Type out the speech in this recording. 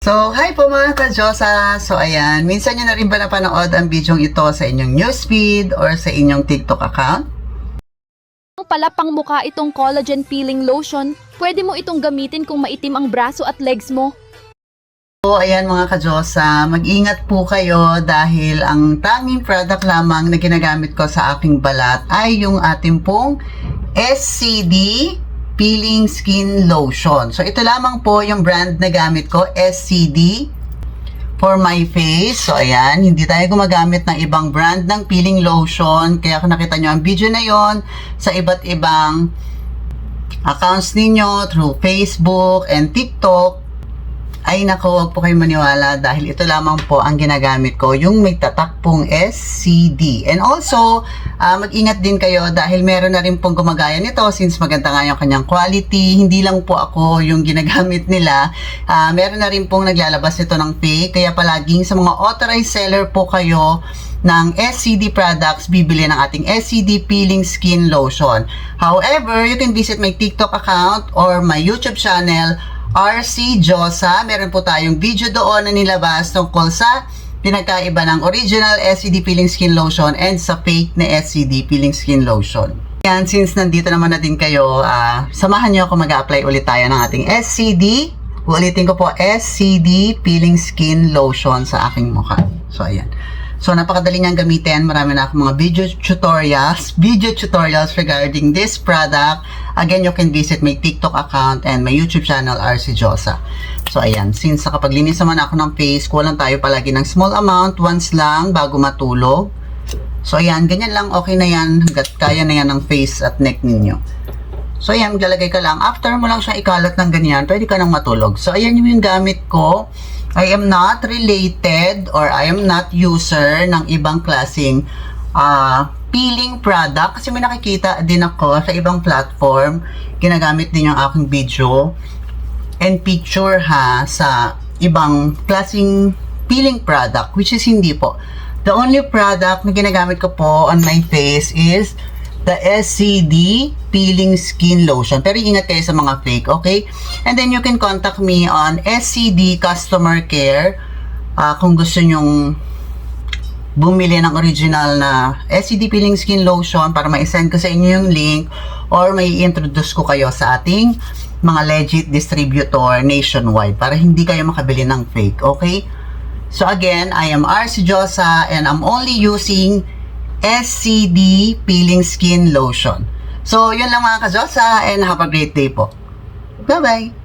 So, hi po mga ka-Diyosa! So, ayan, minsan nyo na rin ba napanood ang bidyong ito sa inyong newsfeed or sa inyong TikTok account? Pala pang mukha itong collagen peeling lotion, pwede mo itong gamitin kung maitim ang braso at legs mo. So, ayan mga ka-Diyosa, mag-ingat po kayo dahil ang tanging product lamang na ginagamit ko sa aking balat ay yung ating pong SCD Peeling Skin Lotion. So, ito lamang po yung brand na gamit ko, SCD, for my face. So, ayan, hindi tayo gumagamit ng ibang brand ng peeling lotion. Kaya kung nakita nyo ang video na yon sa iba't ibang accounts ninyo through Facebook and TikTok, ay naku, huwag po kayong maniwala dahil ito lamang po ang ginagamit ko, yung may tatak pong SCD. And also, mag-ingat din kayo dahil meron na rin pong gumagaya nito since maganda nga yung kanyang quality. Hindi lang po ako yung ginagamit nila. Meron na rin pong naglalabas nito ng fake. Kaya palaging sa mga authorized seller po kayo ng SCD products, bibili ng ating SCD Peeling Skin Lotion. However, you can visit my TikTok account or my YouTube channel, RC Josa. Meron po tayong video doon na nilabas tungkol sa pinagkaiba ng original SCD Peeling Skin Lotion and sa fake na SCD Peeling Skin Lotion. Yan, since nandito naman na din kayo, samahan nyo ako mag-apply ulit tayo ng ating SCD. Ulitin ko po, SCD Peeling Skin Lotion sa aking mukha. So, ayan. So, napakadali niyang gamitin. Marami na akong mga video tutorials regarding this product. Again, you can visit my TikTok account and my YouTube channel, RC Josa. So, ayan. Since nakapaglinis naman ako ng face, kulang tayo palagi ng small amount, once lang, bago matulog. So, ayan. Ganyan lang. Okay na yan. Hanggat kaya na yan ng face at neck ninyo. So, ayan. Maglalagay ka lang. After mo lang siya ikalat ng ganyan, pwede ka nang matulog. So, ayan yung gamit ko. I am not related or I am not user ng ibang klaseng peeling product kasi may nakikita din ako sa ibang platform, ginagamit din yung aking video and picture sa ibang klaseng peeling product, which is hindi po. The only product na ginagamit ko po on my face is the SCD Peeling Skin Lotion. Pero ingat kayo sa mga fake, okay? And then you can contact me on SCD Customer Care kung gusto nyong bumili ng original na SCD Peeling Skin Lotion para ma-send ko sa inyo yung link or may introduce ko kayo sa ating mga legit distributor nationwide para hindi kayo makabili ng fake, okay? So again, I am RC Josa and I'm only using SCD Peeling Skin Lotion. So, yun lang mga ka-Josa and have a great day po. Bye-bye!